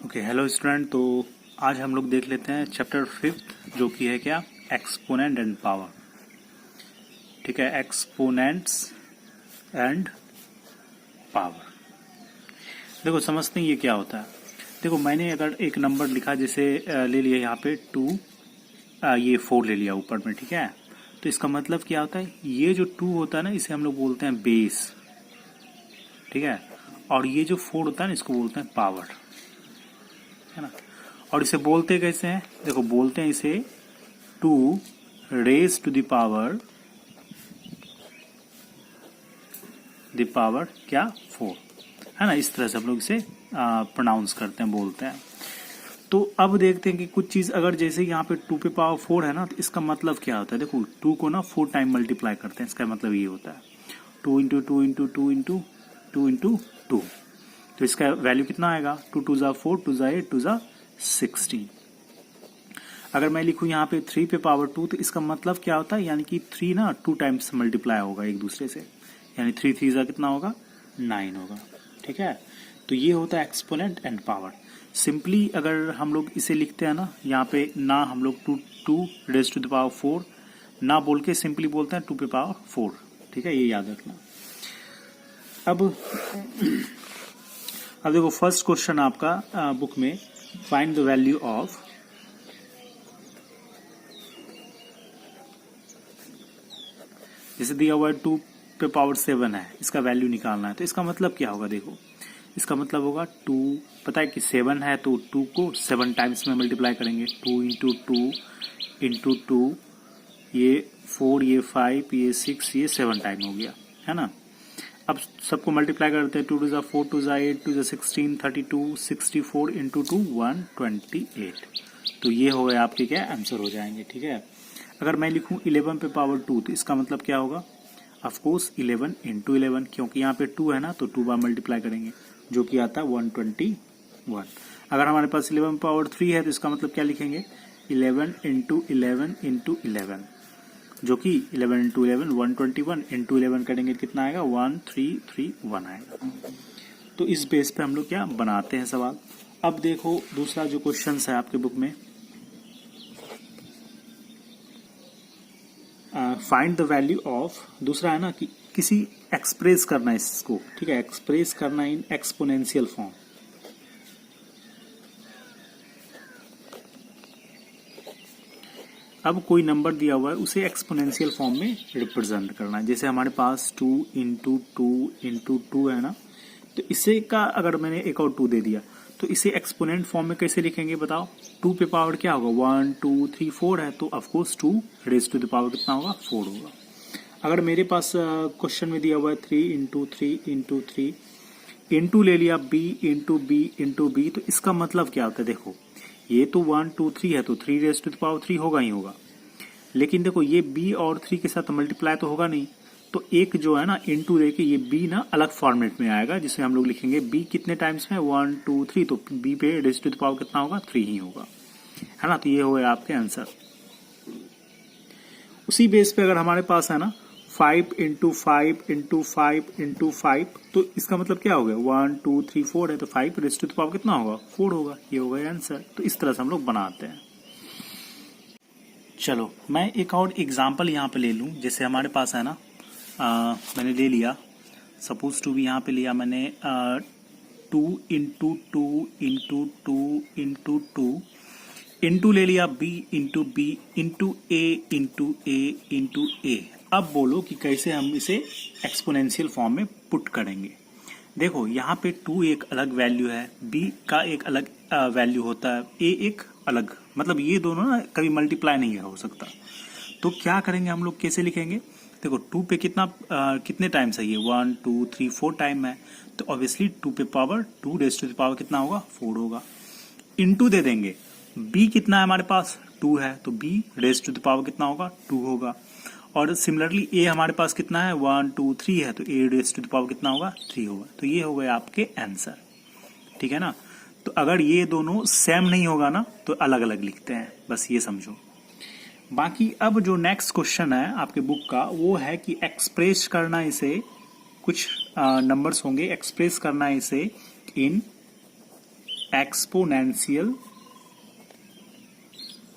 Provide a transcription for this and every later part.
Okay hello student. तो आज हम लोग देख लेते हैं चैप्टर 5 जो कि है क्या, एक्सपोनेंट एंड पावर। ठीक है, एक्सपोनेंट्स एंड पावर। देखो समझते हैं ये क्या होता है। देखो मैंने अगर एक नंबर लिखा, जैसे ले लिया यहाँ पे 2, ये 4 ले लिया ऊपर में, ठीक है। तो इसका मतलब क्या होता है, ये जो 2 होता है ना इसे हम लोग बोलते हैं बेस, ठीक है। और ये जो 4 होता है ना इसको बोलते हैं पावर, है ना। और इसे बोलते कैसे हैं, देखो बोलते हैं इसे 2 रेज टू द पावर क्या 4, है ना। इस तरह से हम लोग इसे प्रोनाउंस करते हैं, बोलते हैं। तो अब देखते हैं कि कुछ चीज अगर जैसे यहाँ पे 2 पे पावर 4 है ना, तो इसका मतलब क्या होता है। देखो 2 को ना 4 टाइम मल्टीप्लाई करते हैं, इसका मतलब ये होता है 2 इंटू 2 इंटू 2 इंटू 2 इंटू 2। तो इसका वैल्यू कितना आएगा, 2 2 जा 4, 2 जा 8, 2 जा 16। अगर मैं लिखूं यहाँ पे 3 पे पावर 2, तो इसका मतलब क्या होता है, यानी कि 3 ना 2 टाइम्स मल्टीप्लाई होगा एक दूसरे से, यानी 3 3 जा कितना होगा 9 होगा, ठीक है। तो ये होता है एक्सपोनेंट एंड पावर। सिंपली अगर हम लोग इसे लिखते हैं ना, यहाँ पे ना हम लोग 2 रेज टू द पावर 4 ना बोल के सिंपली बोलते हैं 2 पे पावर 4, ठीक है, ये याद रखना। अब देखो फर्स्ट क्वेश्चन आपका बुक में, फाइंड द वैल्यू ऑफ, जैसे दिया हुआ है 2 पे पावर 7 है, इसका वैल्यू निकालना है। तो इसका मतलब क्या होगा, देखो इसका मतलब होगा 2, पता है कि 7 है तो 2 को 7 टाइम्स में मल्टीप्लाई करेंगे, 2 इंटू 2 इंटू 2, ये 4, ये 5, ये 6, ये 7 टाइम हो गया, है ना। अब सबको मल्टीप्लाई करते हैं, 2 2 जा 4, 2 जा 8, 2 जा 16, 32, 64 इंटू 2 128। तो ये हो गए आपके क्या आंसर हो जाएंगे, ठीक है। अगर मैं लिखूं 11 पे पावर 2, तो इसका मतलब क्या होगा, ऑफ कोर्स 11 इंटू 11, क्योंकि यहाँ पे 2 है ना तो 2 बार मल्टीप्लाई करेंगे, जो कि आता है 121। अगर हमारे पास 11 पावर 3 है तो इसका मतलब क्या लिखेंगे, 11 इंटू 11 इंटू 11, जो कि 11 इंटू 11 121 इंटू 11 करेंगे कितना आएगा 1331 आएगा। तो इस बेस पे हम लोग क्या बनाते हैं सवाल। अब देखो दूसरा जो क्वेश्चन है आपके बुक में, फाइंड द वैल्यू ऑफ, दूसरा है ना कि किसी एक्सप्रेस करना है इसको, ठीक है, एक्सप्रेस करना इन एक्सपोनेंशियल फॉर्म। अब कोई नंबर दिया हुआ है उसे एक्सपोनेंशियल फॉर्म में रिप्रेजेंट करना है। जैसे हमारे पास 2 इंटू 2 इंटू 2 है ना, तो इसे का अगर मैंने एक और 2 दे दिया तो इसे एक्सपोनेंट फॉर्म में कैसे लिखेंगे बताओ। 2 पे पावर क्या होगा 1 2 3 4 है, तो of course 2 raise to the power कितना होगा 4 होगा। अगर मेरे पास क्वेश्चन में दिया हुआ है 3 इंटू 3 इंटू 3 इंटू ले लिया b into B into B, तो इसका मतलब क्या होता है, देखो ये तो 1 2 3 है तो 3 रेज टू द पावर 3 होगा ही होगा, लेकिन देखो ये b और 3 के साथ मल्टीप्लाई तो होगा नहीं, तो एक जो है ना इंटू देके ये b ना अलग फॉर्मेट में आएगा, जिसे हम लोग लिखेंगे b कितने टाइम्स में 1 2 3, तो b पे रेज टू द पावर कितना होगा 3 ही होगा, है ना। तो ये हो गया आपके आंसर। उसी बेस पे अगर हमारे पास है ना 5 इंटू 5 इंटू 5 इंटू 5, तो इसका मतलब क्या हो गया 1 2 3 4 है, तो 5 रेज टू द पावर कितना होगा 4 होगा, ये होगा आंसर। तो इस तरह से हम लोग बनाते हैं। चलो मैं एक और एग्जाम्पल यहाँ पे ले लूँ, जैसे हमारे पास है ना मैंने ले लिया, सपोज टू भी यहाँ पे लिया मैंने 2 इंटू 2 इंटू 2 इंटू 2 इंटू ले लिया b इंटू बी इंटू ए इंटू ए इंटू ए। अब बोलो कि कैसे हम इसे एक्सपोनेंशियल फॉर्म में पुट करेंगे। देखो यहाँ पे 2 एक अलग वैल्यू है, b का एक अलग वैल्यू होता है, a एक अलग, मतलब ये दोनों ना कभी मल्टीप्लाई नहीं हो सकता। तो क्या करेंगे हम लोग, कैसे लिखेंगे, देखो 2 पे कितने टाइम्स है ये 1 2 3 4 टाइम है, तो ऑब्वियसली 2 पे power 2 raise to the power कितना होगा 4 होगा। इंटू दे देंगे, b कितना है हमारे पास 2 है, तो b raise to the power कितना होगा 2 होगा। और सिमिलरली a हमारे पास कितना है 1 2 3 है, तो a raise to the power कितना होगा 3 होगा। तो ये हो गए आपके आंसर, ठीक है ना। तो अगर ये दोनों सेम नहीं होगा ना तो अलग अलग लिखते हैं, बस ये समझो। बाकी अब जो नेक्स्ट क्वेश्चन है आपके बुक का वो है कि एक्सप्रेस करना इसे, कुछ नंबर्स होंगे, एक्सप्रेस करना इसे इन एक्सपोनेंशियल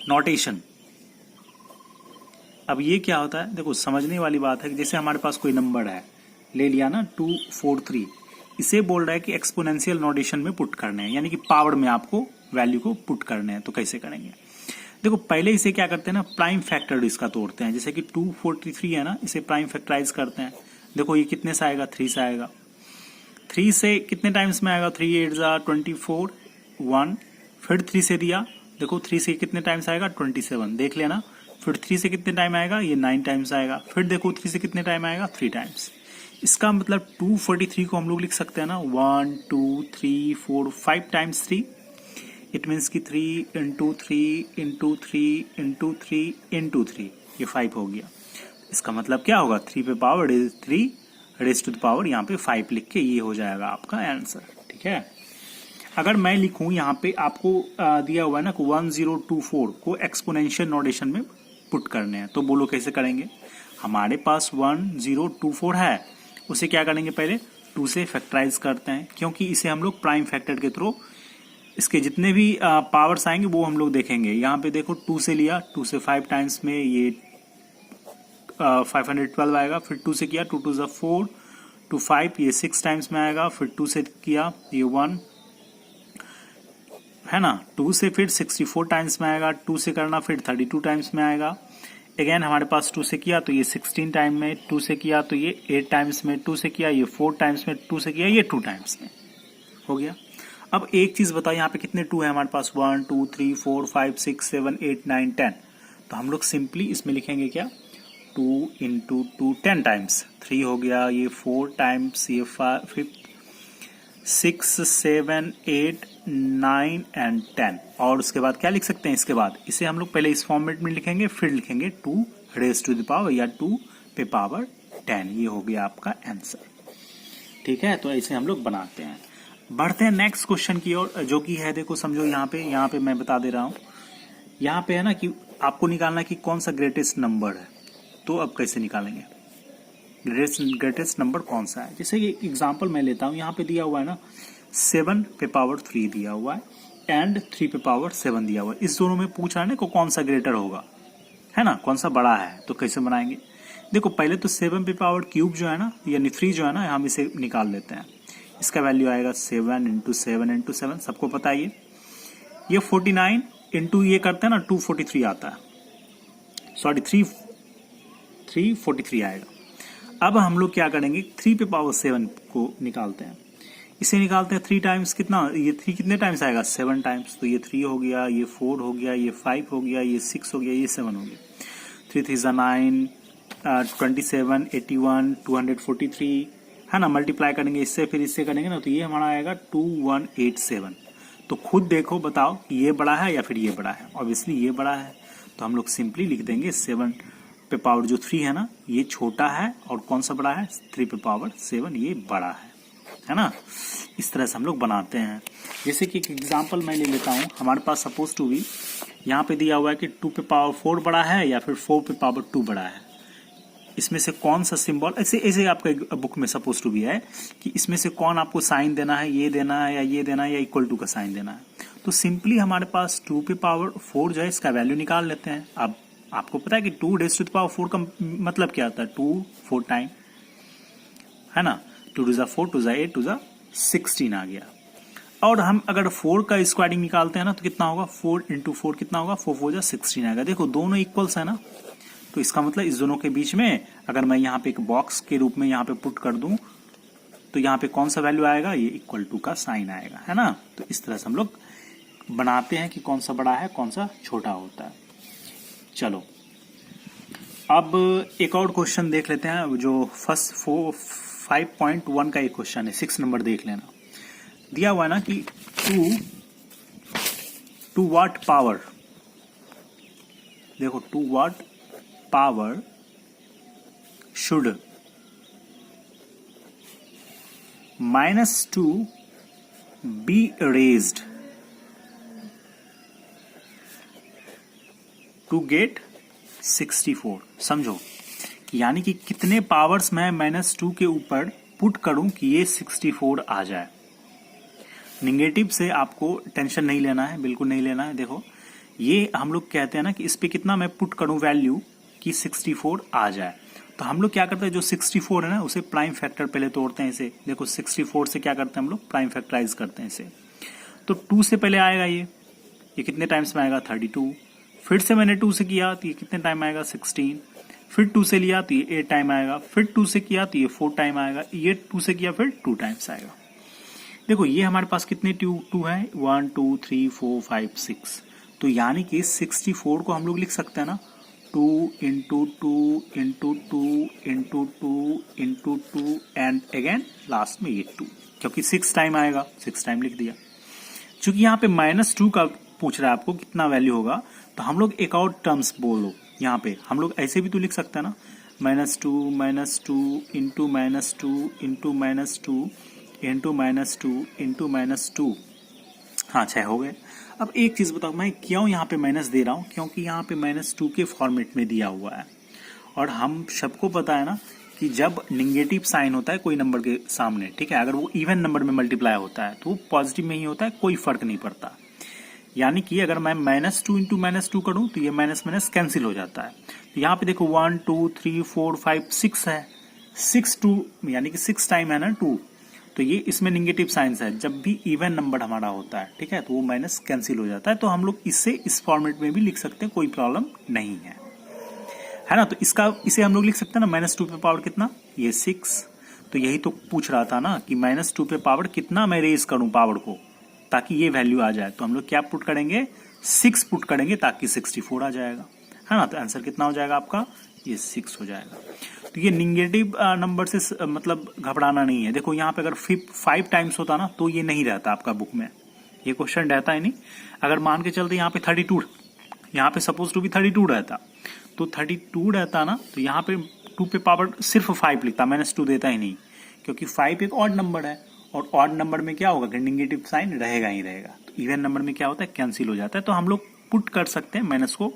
नोटेशन। अब ये क्या होता है, देखो समझने वाली बात है कि जैसे हमारे पास कोई नंबर है, ले लिया ना 243, इसे बोल रहा है कि एक्सपोनेंशियल नोटेशन में पुट करने हैं, यानी कि पावर में आपको वैल्यू को पुट करने हैं। तो कैसे करेंगे, देखो पहले इसे क्या करते हैं ना, प्राइम फैक्टर इसका तोड़ते हैं। जैसे कि 243 है ना, इसे प्राइम फैक्टराइज करते हैं। देखो ये कितने से आएगा, 3 से आएगा। 3 से कितने टाइम्स में आएगा, 3 8 जा 24, 1, फिर 3 से दिया, देखो 3 से कितने टाइम्स आएगा, 27, देख लेना। फिर 3 से कितने टाइम आएगा, ये 9 टाइम्स आएगा। फिर देखो 3 से कितने टाइम आएगा, 3 टाइम्स। इसका मतलब 243 को हम लोग लिख सकते हैं ना 1 2 3 4 5 टाइम्स 3। इट मीन्स कि 3 इंटू 3 इंटू 3 इंटू 3 इंटू 3, ये 5 हो गया। इसका मतलब क्या होगा, 3 पे power 3 raise to the power यहाँ पे 5 लिख के ये हो जाएगा आपका आंसर। ठीक है, अगर मैं लिखूं यहाँ पे आपको दिया हुआ है ना 1024 को एक्सपोनेंशियल नोटेशन में पुट करने हैं, तो बोलो कैसे करेंगे। हमारे पास 1024 है, उसे क्या करेंगे, पहले 2 से फैक्टराइज करते हैं, क्योंकि इसे हम लोग प्राइम फैक्टर के थ्रू इसके जितने भी पावर्स आएंगे वो हम लोग देखेंगे। यहाँ पे देखो 2 से लिया, 2 से 5 टाइम्स में ये 512 आएगा। फिर 2 से किया, 2 2 जा 4, 2 5, ये 6 टाइम्स में आएगा। फिर 2 से किया, ये 1 है ना, 2 से फिर 64 टाइम्स में आएगा। 2 से करना फिर 32 टाइम्स में आएगा। अगेन हमारे पास 2 से किया तो ये 16 टाइम में, 2 से किया तो ये 8 टाइम्स में, 2 से किया ये 4 टाइम्स में, 2 से किया ये 2 टाइम्स में हो गया। अब एक चीज बताओ, यहाँ पे कितने 2 है हमारे पास, 1 2 3 4 5 6 7 8 9 10। तो हम लोग सिंपली इसमें लिखेंगे क्या, 2 इंटू 2 10 टाइम्स, 3 हो गया, ये 4 टाइम्स, ये 5 6 7 8 9 एंड 10। और उसके बाद क्या लिख सकते हैं, इसके बाद इसे हम लोग पहले इस फॉर्मेट में लिखेंगे, फिर लिखेंगे 2 रेज टू द पावर या 2 पे पावर 10। ये हो गया आपका आंसर। ठीक है, तो ऐसे हम लोग बनाते हैं। बढ़ते हैं नेक्स्ट क्वेश्चन की ओर, जो कि है, देखो समझो यहाँ पे मैं बता दे रहा हूँ, यहाँ पे है ना कि आपको निकालना कि कौन सा ग्रेटेस्ट नंबर है। तो अब कैसे निकालेंगे, ग्रेटेस्ट नंबर कौन सा है। जैसे कि एग्जांपल मैं लेता हूँ, यहाँ पे दिया हुआ है ना 7 पे पावर 3 दिया हुआ है एंड 3 पे पावर 7 दिया हुआ है। इस दोनों में पूछ रहा है ना को कौन सा ग्रेटर होगा, है ना, कौन सा बड़ा है। तो कैसे बनाएंगे, देखो पहले तो 7 पे पावर क्यूब जो है ना, यानी 3 जो है ना, हम इसे निकाल लेते हैं। इसका वैल्यू आएगा 7 इंटू 7 इंटू 7, सबको पता है ये 49 इंटू ये करते हैं ना 243 आता है, सॉरी 343 आएगा। अब हम लोग क्या करेंगे, 3 पे पावर 7 को निकालते हैं। इसे निकालते हैं 3 टाइम्स, कितना, ये 3 कितने टाइम्स आएगा, 7 टाइम्स। तो ये 3 हो गया, ये 4 हो गया, ये 5 हो गया, ये 6 हो गया, ये 7 हो गया। 3 3 जा 9, 27, 81, 243 है ना। मल्टीप्लाई करेंगे इससे, फिर इससे करेंगे ना, तो ये हमारा आएगा 2187। तो खुद देखो, बताओ कि ये बड़ा है या फिर ये बड़ा है। ऑब्वियसली ये बड़ा है, तो हम लोग सिंपली लिख देंगे 7 पे पावर जो 3 है ना, ये छोटा है, और कौन सा बड़ा है, 3 पे पावर 7 ये बड़ा है ना। इस तरह से हम लोग बनाते हैं। जैसे कि एक एग्जांपल मैं ले लेता हूँ, हमारे पास सपोज टू बी यहाँ पे दिया हुआ है कि 2 पे पावर 4 बड़ा है या फिर 4 पे पावर 2 बड़ा है। इसमें से कौन सा सिंबल, ऐसे ऐसे आपका बुक में सपोज टू बी है कि इसमें से कौन आपको साइन देना है, ये देना है या ये देना है या इक्वल टू का साइन देना है। तो सिंपली हमारे पास 2 पे पावर 4 जो है, इसका वैल्यू निकाल लेते हैं। अब आपको पता है कि 2 रेज़ टू द पावर 4 का मतलब क्या होता है, 2 4 टाइम, है ना। 2 2 जा 4, 2 जा 8, 2 जा 16 आ गया। और हम अगर 4 का स्क्वायरिंग निकालते हैं ना, तो कितना होगा, 4 इंटू 4 कितना होगा, 4 4 जा 16 आएगा। देखो दोनों इक्वल्स है ना, तो इसका मतलब इस दोनों के बीच में अगर मैं यहाँ पे एक बॉक्स के रूप में यहाँ पे पुट कर दूं, तो यहाँ पे कौन सा वैल्यू आएगा, ये इक्वल टू का साइन आएगा, है ना। तो इस तरह से हम लोग बनाते हैं कि कौन सा बड़ा है, कौन सा छोटा होता है। चलो अब एक और क्वेश्चन देख लेते हैं, जो फर्स्ट 5.1 का एक क्वेश्चन है, 6 नंबर देख लेना। दिया हुआ है ना कि 2 वाट पावर, देखो 2 वाट power should -2 be raised to get 64। समझो, यानी कि कितने पावर्स मैं -2 के ऊपर पुट करूं कि ये 64 आ जाए। निगेटिव से आपको टेंशन नहीं लेना है, बिल्कुल नहीं लेना है। देखो ये हम लोग कहते हैं ना कि इस पे कितना मैं पुट करूं वैल्यू कि 64 आ जाए, तो हम लोग क्या करते हैं, जो 64 है ना उसे प्राइम फैक्टर पहले तोड़ते हैं इसे। देखो 64 से क्या करते हैं हम लोग, प्राइम फैक्टराइज करते हैं इसे। तो 2 से पहले आएगा ये कितने टाइम्स में आएगा 32, फिर से मैंने 2 से किया तो ये कितने टाइम आएगा 16, फिर 2 से लिया तो ये 8 टाइम आएगा, फिर 2 से किया तो ये 4 टाइम आएगा, ये 2 से किया फिर 2 टाइम्स आएगा। देखो ये हमारे पास कितने टू है, 1 2 3 4 5 6, तो यानी कि 64 को हम लोग लिख सकते हैं ना 2 into 2 into 2 into 2 into 2 and again last में ये 2, क्योंकि 6 टाइम आएगा, 6 टाइम लिख दिया। चूंकि यहाँ पे -2 का पूछ रहा है आपको कितना वैल्यू होगा, तो हम लोग एक और टर्म्स बोलो यहाँ पे, हम लोग ऐसे भी तो लिख सकते हैं ना -2 -2 इंटू -2 इंटू -2 इंटू -2 इंटू -2, हाँ 6 हो गए। अब एक चीज बताओ, मैं क्यों यहाँ पे माइनस दे रहा हूँ, क्योंकि यहाँ पे -2 के फॉर्मेट में दिया हुआ है, और हम सबको पता है ना कि जब निगेटिव साइन होता है कोई नंबर के सामने, ठीक है, अगर वो इवन नंबर में मल्टीप्लाई होता है तो वो पॉजिटिव में ही होता है, कोई फर्क नहीं पड़ता। यानी कि अगर मैं -2 इंटू -2 करूं तो ये माइनस माइनस कैंसिल हो जाता है। तो यहाँ पे देखो 1 2 3 4 5 6 है, 6 2 यानी कि 6 टाइम है ना 2, तो ये इसमें निगेटिव साइंस है। जब भी इवन नंबर हमारा होता है, ठीक है, तो वो माइनस कैंसिल हो जाता है। तो हम लोग इससे इस फॉर्मेट में भी लिख सकते हैं, कोई प्रॉब्लम नहीं है ना। तो इसे हम लोग लिख सकते हैं ना -2 पे पावर कितना, ये 6। तो यही तो पूछ रहा था ना कि -2 पे पावर कितना मैं रेज करूं पावर को, ताकि ये वैल्यू आ जाए। तो हम लोग क्या पुट करेंगे, 6 पुट करेंगे ताकि 64 आ जाएगा, है ना। तो आंसर कितना हो जाएगा आपका, ये 6 हो जाएगा। तो ये निगेटिव नंबर से मतलब घबराना नहीं है। देखो यहाँ पे अगर 5 टाइम्स होता ना तो ये नहीं रहता आपका बुक में, ये क्वेश्चन रहता है नहीं। अगर मान के चलते यहाँ पे 32, यहाँ पे सपोज टू भी 32 रहता, तो 32 रहता ना, तो यहाँ पे 2 पे पावर सिर्फ 5 लिखता, -2 देता ही नहीं, क्योंकि 5 एक ऑड नंबर है, और ऑड नंबर में क्या होगा कि निगेटिव साइन रहेगा ही रहेगा। तो इवन नंबर में क्या होता है, कैंसिल हो जाता है। तो हम लोग पुट कर सकते हैं, माइनस को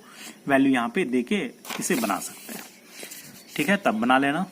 वैल्यू यहाँ पे देके इसे बना सकते हैं, ठीक है, तब बना लेना।